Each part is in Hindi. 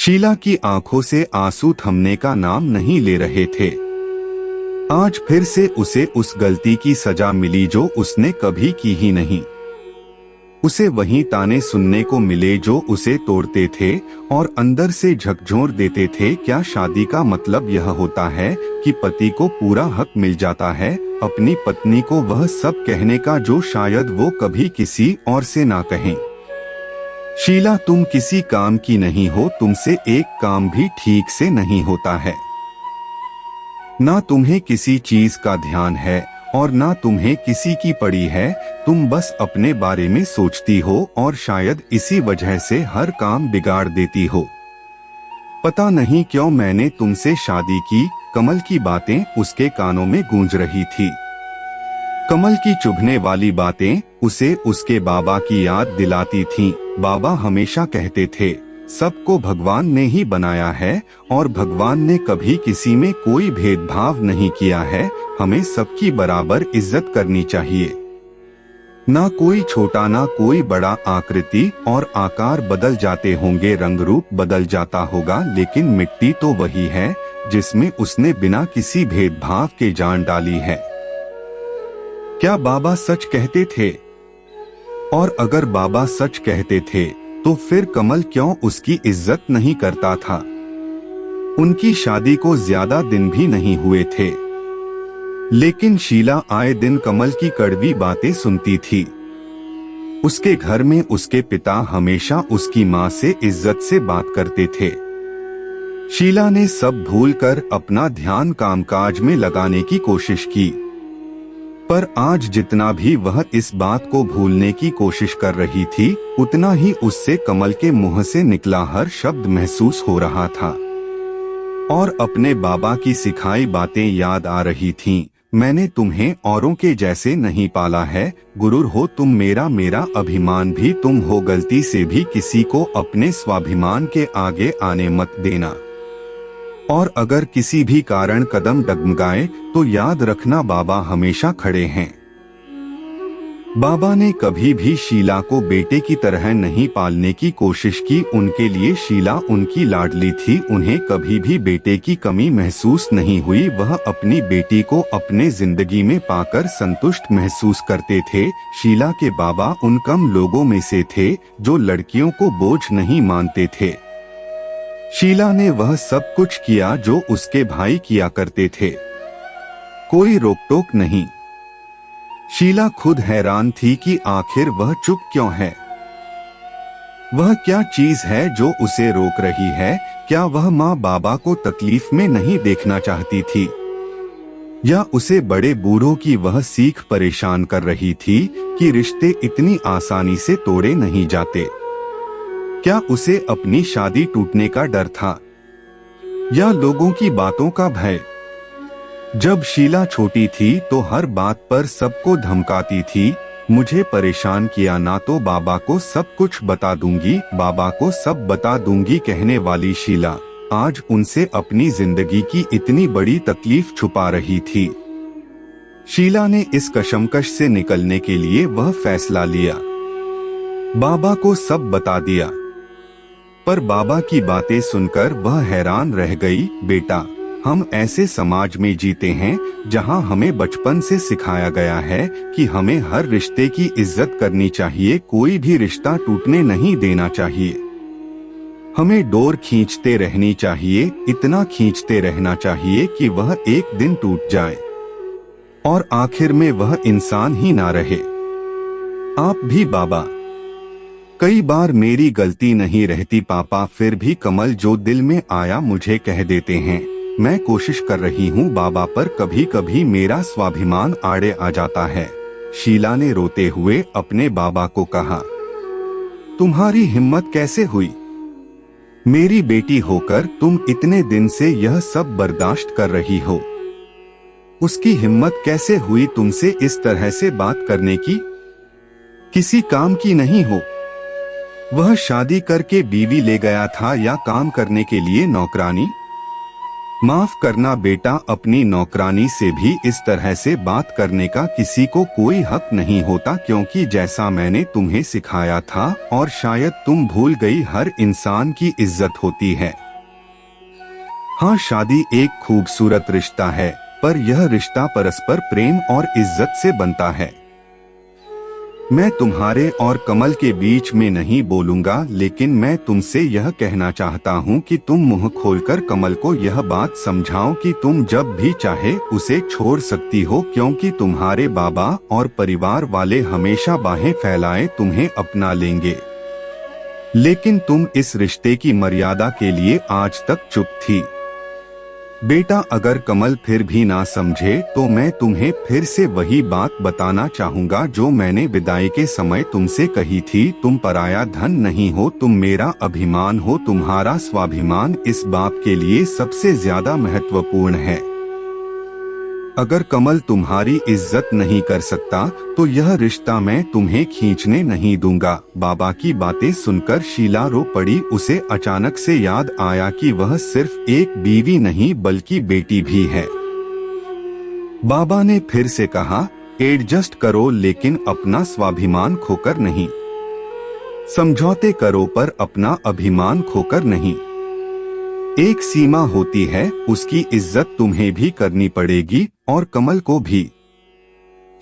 शीला की आंखों से आंसू थमने का नाम नहीं ले रहे थे। आज फिर से उसे उस गलती की सजा मिली जो उसने कभी की ही नहीं। उसे वही ताने सुनने को मिले जो उसे तोड़ते थे और अंदर से झकझोर देते थे। क्या शादी का मतलब यह होता है कि पति को पूरा हक मिल जाता है अपनी पत्नी को वह सब कहने का जो शायद वो कभी किसी और से ना कहें? शीला, तुम किसी काम की नहीं हो, तुमसे एक काम भी ठीक से नहीं होता है। ना तुम्हें किसी चीज का ध्यान है और ना तुम्हें किसी की पड़ी है। तुम बस अपने बारे में सोचती हो और शायद इसी वजह से हर काम बिगाड़ देती हो। पता नहीं क्यों मैंने तुमसे शादी की। कमल की बातें उसके कानों में गूंज रही थी। कमल की चुभने वाली बातें उसे उसके बाबा की याद दिलाती थीं। बाबा हमेशा कहते थे, सबको भगवान ने ही बनाया है और भगवान ने कभी किसी में कोई भेदभाव नहीं किया है। हमें सबकी बराबर इज्जत करनी चाहिए। ना कोई छोटा ना कोई बड़ा। आकृति और आकार बदल जाते होंगे, रंग रूप बदल जाता होगा, लेकिन मिट्टी तो वही है जिसमें उसने बिना किसी भेदभाव के जान डाली है। क्या बाबा सच कहते थे? और अगर बाबा सच कहते थे तो फिर कमल क्यों उसकी इज्जत नहीं करता था? उनकी शादी को ज्यादा दिन भी नहीं हुए थे, लेकिन शीला आए दिन कमल की कड़वी बातें सुनती थी। उसके घर में उसके पिता हमेशा उसकी माँ से इज्जत से बात करते थे। शीला ने सब भूलकर अपना ध्यान कामकाज में लगाने की कोशिश की, पर आज जितना भी वह इस बात को भूलने की कोशिश कर रही थी, उतना ही उससे कमल के मुंह से निकला हर शब्द महसूस हो रहा था और अपने बाबा की सिखाई बातें याद आ रही थीं। मैंने तुम्हें औरों के जैसे नहीं पाला है, गुरूर हो तुम, मेरा अभिमान भी तुम हो। गलती से भी किसी को अपने स्वाभिमान के आगे आने मत देना, और अगर किसी भी कारण कदम डगमगाए तो याद रखना बाबा हमेशा खड़े हैं। बाबा ने कभी भी शीला को बेटे की तरह नहीं पालने की कोशिश की। उनके लिए शीला उनकी लाडली थी। उन्हें कभी भी बेटे की कमी महसूस नहीं हुई। वह अपनी बेटी को अपने जिंदगी में पाकर संतुष्ट महसूस करते थे। शीला के बाबा उन कम लोगों में से थे जो लड़कियों को बोझ नहीं मानते थे। शीला ने वह सब कुछ किया जो उसके भाई किया करते थे, कोई रोक टोक नहीं। शीला खुद हैरान थी कि आखिर वह चुप क्यों है। वह क्या चीज है जो उसे रोक रही है? क्या वह माँ बाबा को तकलीफ में नहीं देखना चाहती थी, या उसे बड़े बूढ़ों की वह सीख परेशान कर रही थी कि रिश्ते इतनी आसानी से तोड़े नहीं जाते? क्या उसे अपनी शादी टूटने का डर था, या लोगों की बातों का भय? जब शीला छोटी थी तो हर बात पर सबको धमकाती थी, मुझे परेशान किया ना तो बाबा को सब कुछ बता दूंगी, बाबा को सब बता दूंगी कहने वाली शीला आज उनसे अपनी जिंदगी की इतनी बड़ी तकलीफ छुपा रही थी। शीला ने इस कशमकश से निकलने के लिए वह फैसला लिया, बाबा को सब बता दिया। पर बाबा की बातें सुनकर वह हैरान रह गई। बेटा, हम ऐसे समाज में जीते हैं जहां हमें बचपन से सिखाया गया है कि हमें हर रिश्ते की इज्जत करनी चाहिए, कोई भी रिश्ता टूटने नहीं देना चाहिए। हमें डोर खींचते रहनी चाहिए, इतना खींचते रहना चाहिए कि वह एक दिन टूट जाए और आखिर में वह इंसान ही ना रहे। आप भी बाबा, कई बार मेरी गलती नहीं रहती पापा, फिर भी कमल जो दिल में आया मुझे कह देते हैं। मैं कोशिश कर रही हूँ बाबा, पर कभी कभी मेरा स्वाभिमान आड़े आ जाता है। शीला ने रोते हुए अपने बाबा को कहा, तुम्हारी हिम्मत कैसे हुई? मेरी बेटी होकर तुम इतने दिन से यह सब बर्दाश्त कर रही हो। उसकी हिम्मत कैसे हुई तुमसे इस तरह से बात करने की? किसी काम की नहीं हो। वह शादी करके बीवी ले गया था या काम करने के लिए नौकरानी? माफ करना बेटा, अपनी नौकरानी से भी इस तरह से बात करने का किसी को कोई हक नहीं होता, क्योंकि जैसा मैंने तुम्हें सिखाया था और शायद तुम भूल गई, हर इंसान की इज्जत होती है। हाँ, शादी एक खूबसूरत रिश्ता है, पर यह रिश्ता परस्पर प्रेम और इज्जत से बनता है। मैं तुम्हारे और कमल के बीच में नहीं बोलूंगा, लेकिन मैं तुमसे यह कहना चाहता हूँ कि तुम मुंह खोलकर कमल को यह बात समझाओ कि तुम जब भी चाहे उसे छोड़ सकती हो, क्योंकि तुम्हारे बाबा और परिवार वाले हमेशा बाहें फैलाए तुम्हें अपना लेंगे। लेकिन तुम इस रिश्ते की मर्यादा के लिए आज तक चुप थी। बेटा, अगर कमल फिर भी ना समझे तो मैं तुम्हें फिर से वही बात बताना चाहूँगा जो मैंने विदाई के समय तुमसे कही थी। तुम पराया धन नहीं हो, तुम मेरा अभिमान हो। तुम्हारा स्वाभिमान इस बाप के लिए सबसे ज्यादा महत्वपूर्ण है। अगर कमल तुम्हारी इज्जत नहीं कर सकता तो यह रिश्ता मैं तुम्हें खींचने नहीं दूंगा। बाबा की बातें सुनकर शीला रो पड़ी। उसे अचानक से याद आया कि वह सिर्फ एक बीवी नहीं बल्कि बेटी भी है। बाबा ने फिर से कहा, एडजस्ट करो, लेकिन अपना स्वाभिमान खोकर नहीं। समझौते करो पर अपना अभिमान खोकर नहीं। एक सीमा होती है, उसकी इज्जत तुम्हें भी करनी पड़ेगी और कमल को भी।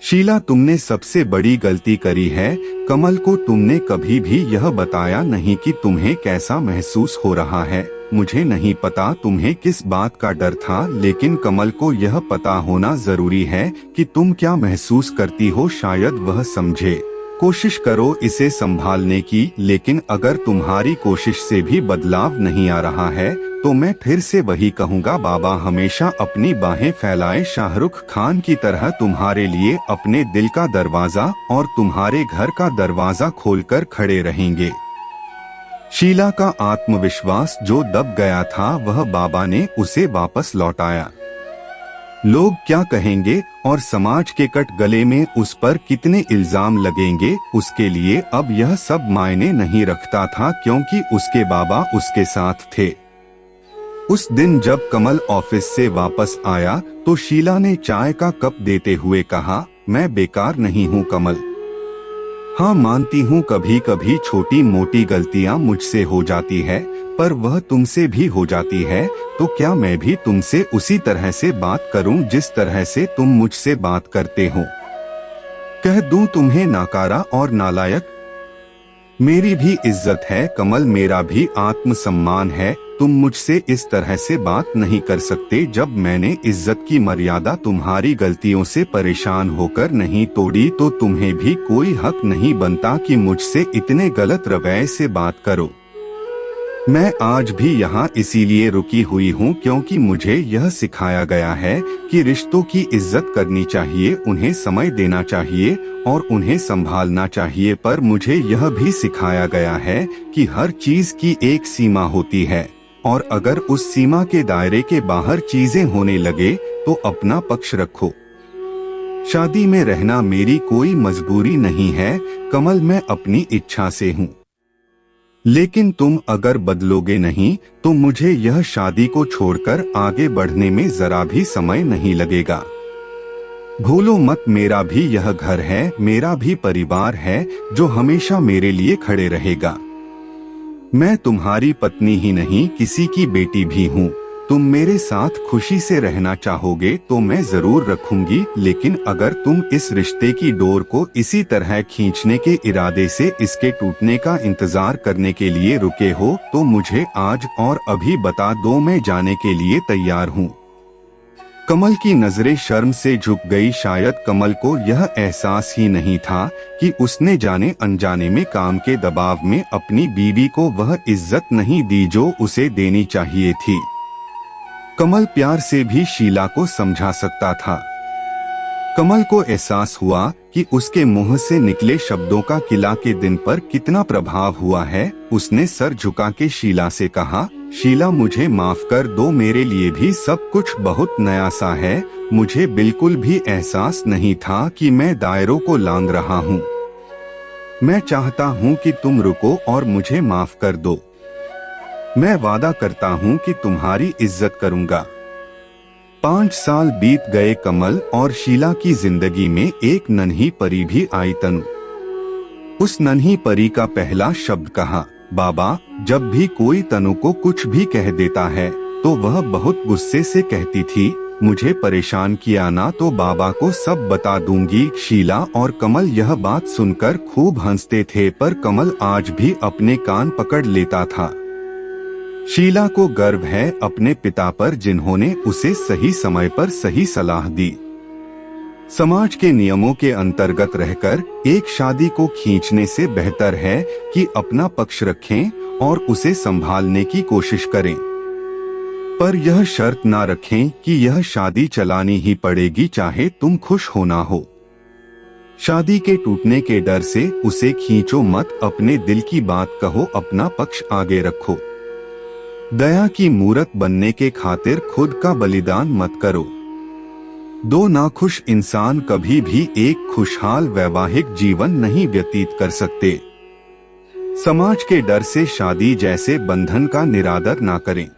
शीला, तुमने सबसे बड़ी गलती करी है। कमल को तुमने कभी भी यह बताया नहीं कि तुम्हें कैसा महसूस हो रहा है। मुझे नहीं पता तुम्हें किस बात का डर था, लेकिन कमल को यह पता होना जरूरी है कि तुम क्या महसूस करती हो। शायद वह समझे। कोशिश करो इसे संभालने की, लेकिन अगर तुम्हारी कोशिश से भी बदलाव नहीं आ रहा है तो मैं फिर से वही कहूँगा। बाबा हमेशा अपनी बाहें फैलाए शाहरुख खान की तरह तुम्हारे लिए अपने दिल का दरवाजा और तुम्हारे घर का दरवाजा खोलकर खड़े रहेंगे। शीला का आत्मविश्वास जो दब गया था, वह बाबा ने उसे वापस लौटाया। लोग क्या कहेंगे और समाज के कट गले में उस पर कितने इल्जाम लगेंगे, उसके लिए अब यह सब मायने नहीं रखता था, क्योंकि उसके बाबा उसके साथ थे। उस दिन जब कमल ऑफिस से वापस आया तो शीला ने चाय का कप देते हुए कहा, मैं बेकार नहीं हूँ कमल। हाँ, मानती हूँ कभी कभी छोटी मोटी गलतियाँ मुझसे हो जाती है, पर वह तुमसे भी हो जाती है। तो क्या मैं भी तुमसे उसी तरह से बात करूं जिस तरह से तुम मुझसे बात करते हो? कह दूं तुम्हें नाकारा और नालायक? मेरी भी इज्जत है कमल, मेरा भी आत्मसम्मान है। तुम मुझसे इस तरह से बात नहीं कर सकते। जब मैंने इज्जत की मर्यादा तुम्हारी गलतियों से परेशान होकर नहीं तोड़ी तो तुम्हें भी कोई हक नहीं बनता कि मुझसे इतने गलत रवैये से बात करो। मैं आज भी यहाँ इसीलिए रुकी हुई हूँ क्योंकि मुझे यह सिखाया गया है कि रिश्तों की इज्जत करनी चाहिए, उन्हें समय देना चाहिए और उन्हें संभालना चाहिए। पर मुझे यह भी सिखाया गया है कि हर चीज की एक सीमा होती है और अगर उस सीमा के दायरे के बाहर चीजें होने लगे तो अपना पक्ष रखो। शादी में रहना मेरी कोई मजबूरी नहीं है कमल, मैं अपनी इच्छा से हूँ। लेकिन तुम अगर बदलोगे नहीं तो मुझे यह शादी को छोड़कर आगे बढ़ने में जरा भी समय नहीं लगेगा। भूलो मत, मेरा भी यह घर है, मेरा भी परिवार है जो हमेशा मेरे लिए खड़े रहेगा। मैं तुम्हारी पत्नी ही नहीं, किसी की बेटी भी हूँ। तुम मेरे साथ खुशी से रहना चाहोगे तो मैं जरूर रखूंगी, लेकिन अगर तुम इस रिश्ते की डोर को इसी तरह खींचने के इरादे से इसके टूटने का इंतजार करने के लिए रुके हो तो मुझे आज और अभी बता दो, मैं जाने के लिए तैयार हूँ। कमल की नजरें शर्म से झुक गई। शायद कमल को यह एहसास ही नहीं था कि उसने जाने अनजाने में काम के दबाव में अपनी बीवी को वह इज्जत नहीं दी जो उसे देनी चाहिए थी। कमल प्यार से भी शीला को समझा सकता था। कमल को एहसास हुआ कि उसके मुंह से निकले शब्दों का किला के दिन पर कितना प्रभाव हुआ है। उसने सर झुका के शीला से कहा, शीला मुझे माफ कर दो, मेरे लिए भी सब कुछ बहुत नया सा है। मुझे बिल्कुल भी एहसास नहीं था कि मैं दायरों को लांघ रहा हूँ। मैं चाहता हूँ कि तुम रुको और मुझे माफ कर दो। मैं वादा करता हूँ कि तुम्हारी इज्जत करूँगा। 5 साल बीत गए। कमल और शीला की जिंदगी में एक नन्ही परी भी आई, तनु। उस नन्ही परी का पहला शब्द कहा, बाबा। जब भी कोई तनु को कुछ भी कह देता है तो वह बहुत गुस्से से कहती थी, मुझे परेशान किया ना तो बाबा को सब बता दूंगी। शीला और कमल यह बात सुनकर खूब हंसते थे, पर कमल आज भी अपने कान पकड़ लेता था। शीला को गर्व है अपने पिता पर, जिन्होंने उसे सही समय पर सही सलाह दी। समाज के नियमों के अंतर्गत रहकर एक शादी को खींचने से बेहतर है कि अपना पक्ष रखें और उसे संभालने की कोशिश करें, पर यह शर्त ना रखें कि यह शादी चलानी ही पड़ेगी, चाहे तुम खुश होना हो। शादी के टूटने के डर से उसे खींचो मत, अपने दिल की बात कहो, अपना पक्ष आगे रखो। दया की मूरत बनने के खातिर खुद का बलिदान मत करो। दो नाखुश इंसान कभी भी एक खुशहाल वैवाहिक जीवन नहीं व्यतीत कर सकते। समाज के डर से शादी जैसे बंधन का निरादर ना करें।